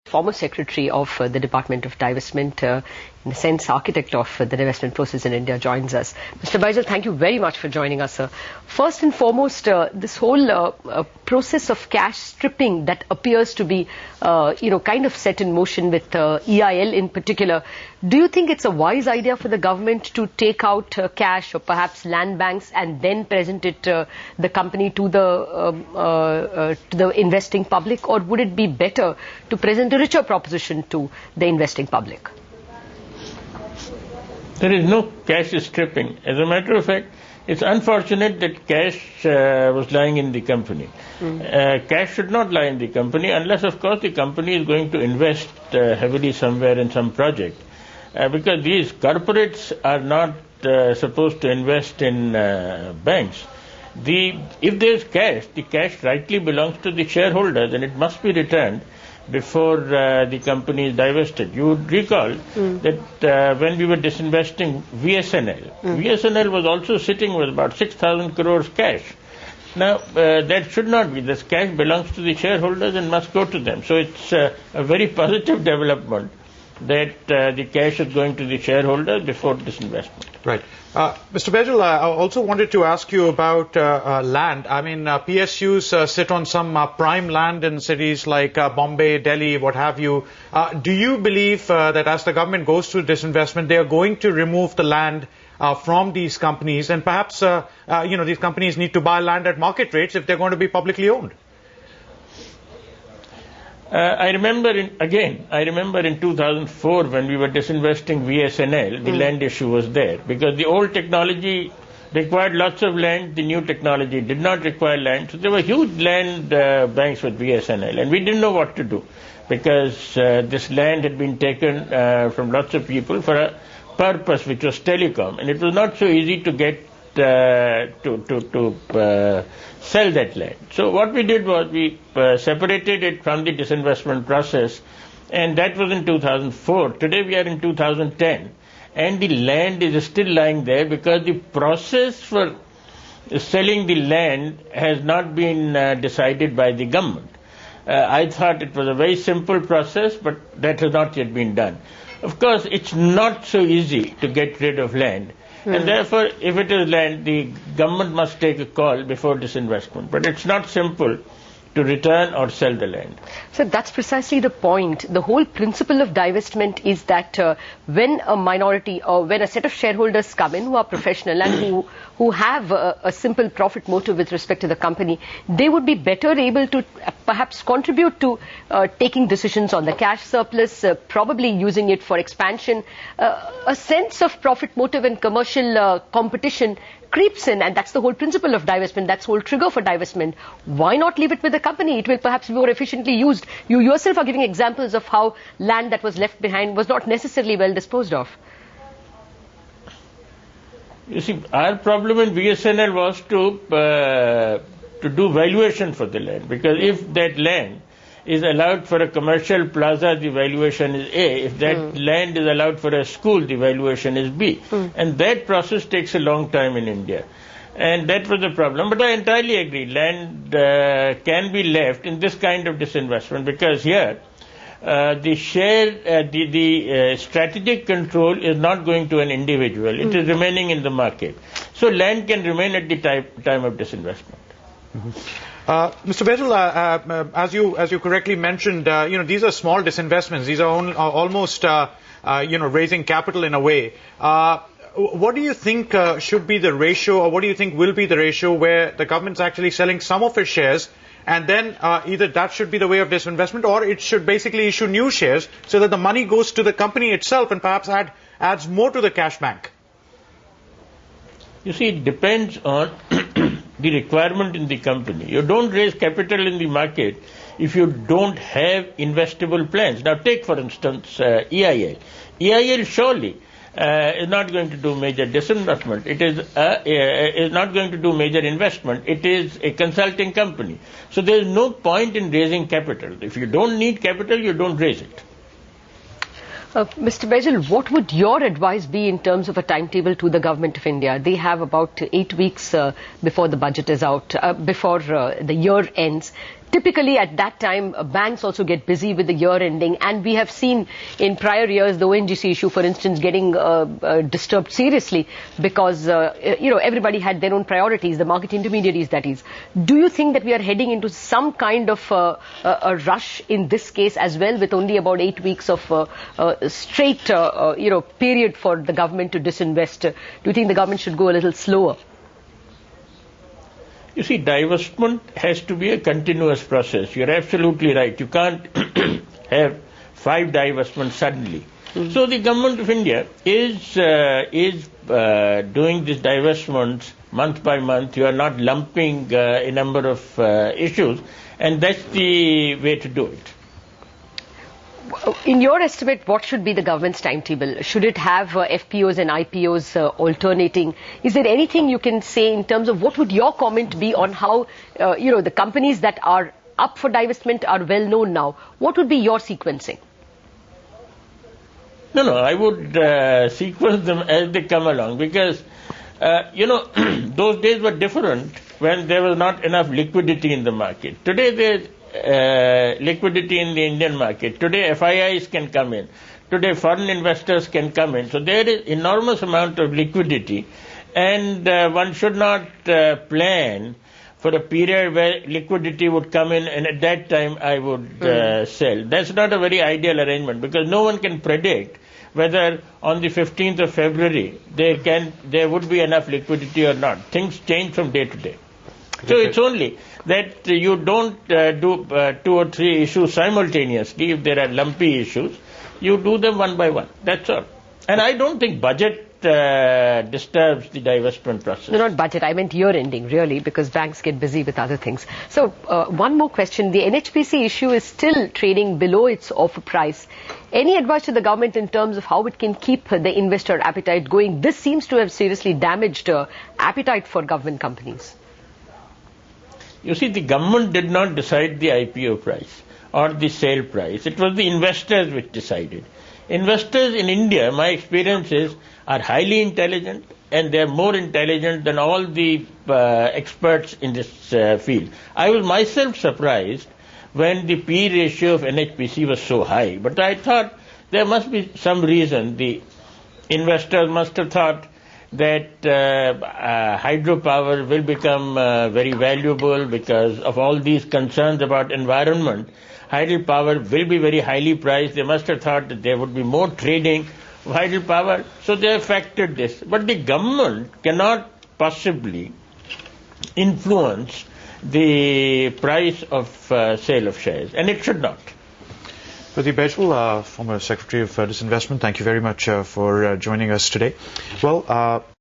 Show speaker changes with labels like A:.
A: former secretary of the Department of Divestment, in a sense architect of the divestment process in India, joins us. Mr. Baijal, thank you very much for joining us, sir. First and foremost, this whole process of cash stripping that appears to be, kind of set in motion with EIL in particular, do you think it's a wise idea for the government to take out cash or perhaps land banks and then present it the company to the investing public, or would it be better to present a richer proposition to the investing public?
B: There is no cash stripping. As a matter of fact, it's unfortunate that cash was lying in the company. Cash should not lie in the company unless, of course, the company is going to invest heavily somewhere in some project. Because these corporates are not supposed to invest in banks. If there is cash, the cash rightly belongs to the shareholders and it must be returned before the company is divested. You would recall that when we were disinvesting VSNL, VSNL was also sitting with about 6,000 crores cash. Now, that should not be. This cash belongs to the shareholders and must go to them. So it's a very positive development that the cash is going to the shareholders before disinvestment.
C: Right. Mr. Baijal, I also wanted to ask you about land. I mean, PSUs sit on some prime land in cities like Bombay, Delhi, what have you. Do you believe that as the government goes through disinvestment, they are going to remove the land from these companies, and perhaps, these companies need to buy land at market rates if they're going to be publicly owned?
B: I remember in 2004 when we were disinvesting VSNL, the land issue was there because the old technology required lots of land, the new technology did not require land. So there were huge land banks with VSNL and we didn't know what to do because this land had been taken from lots of people for a purpose which was telecom, and it was not so easy to get to sell that land. So what we did was we separated it from the disinvestment process, and that was in 2004. Today we are in 2010, and the land is still lying there because the process for selling the land has not been decided by the government. I thought it was a very simple process, but that has not yet been done. Of course, it's not so easy to get rid of land. And therefore, if it is land, the government must take a call before disinvestment. But it's not simple to return or sell the land.
A: So that's precisely the point. The whole principle of divestment is that when a minority or when a set of shareholders come in who are professional and who have a simple profit motive with respect to the company, they would be better able to perhaps contribute to taking decisions on the cash surplus, probably using it for expansion. A sense of profit motive and commercial competition creeps in, and that's the whole principle of divestment. That's the whole trigger for divestment. Why not leave it with the company? It will perhaps be more efficiently used. You yourself are giving examples of how land that was left behind was not necessarily well disposed of.
B: You see, our problem in VSNL was to do valuation for the land, because if that land is allowed for a commercial plaza, the valuation is A. If that land is allowed for a school, the valuation is B. And that process takes a long time in India. And that was the problem. But I entirely agree. Land can be left in this kind of disinvestment because here the strategic control is not going to an individual. It is remaining in the market. So land can remain at the time of disinvestment.
C: Mr. Baijal, as you correctly mentioned, these are small disinvestments. These are almost, raising capital in a way. What do you think should be the ratio, or what do you think will be the ratio where the government's actually selling some of its shares, and then either that should be the way of disinvestment, or it should basically issue new shares so that the money goes to the company itself and perhaps adds more to the cash bank?
B: You see, it depends on the requirement in the company. You don't raise capital in the market if you don't have investable plans. Now take, for instance, EIL. EIL surely is not going to do major disinvestment. It is not going to do major investment. It is a consulting company. So there is no point in raising capital. If you don't need capital, you don't raise it.
A: Mr. Baijal, what would your advice be in terms of a timetable to the Government of India? They have about 8 weeks before the budget is out, before the year ends. Typically at that time, banks also get busy with the year ending, and we have seen in prior years the ONGC issue, for instance, getting disturbed seriously because everybody had their own priorities, the market intermediaries, that is. Do you think that we are heading into some kind of a rush in this case as well, with only about 8 weeks of straight period for the government to disinvest? Do you think the government should go a little slower?
B: You see, divestment has to be a continuous process. You're absolutely right. You can't have 5 divestments suddenly. So the government of India is doing these divestments month by month. You are not lumping a number of issues, and that's the way to do it.
A: In your estimate, what should be the government's timetable? Should it have FPOs and IPOs alternating? Is there anything you can say in terms of what would your comment be on how, the companies that are up for divestment are well known now? What would be your sequencing?
B: No, I would sequence them as they come along because, those days were different when there was not enough liquidity in the market. Today there's liquidity in the Indian market. Today FIIs can come in. Today foreign investors can come in. So there is enormous amount of liquidity, and one should not plan for a period where liquidity would come in and at that time I would sell. That's not a very ideal arrangement because no one can predict whether on the 15th of February there would be enough liquidity or not. Things change from day to day. So it's only that you don't do 2 or 3 issues simultaneously. If there are lumpy issues, you do them one by one. That's all. And I don't think budget disturbs the divestment process.
A: No, not budget. I meant year ending, really, because banks get busy with other things. So one more question. The NHPC issue is still trading below its offer price. Any advice to the government in terms of how it can keep the investor appetite going? This seems to have seriously damaged appetite for government companies.
B: You see, the government did not decide the IPO price or the sale price. It was the investors which decided. Investors in India, my experience is, are highly intelligent, and they are more intelligent than all the experts in this field. I was myself surprised when the P ratio of NHPC was so high, but I thought there must be some reason. The investors must have thought that hydropower will become very valuable because of all these concerns about environment. Hydropower will be very highly priced. They must have thought that there would be more trading of hydropower, so they have factored this. But the government cannot possibly influence the price of sale of shares, and it should not.
C: Pradip Baijal, former Secretary of Disinvestment, thank you very much for joining us today. Well,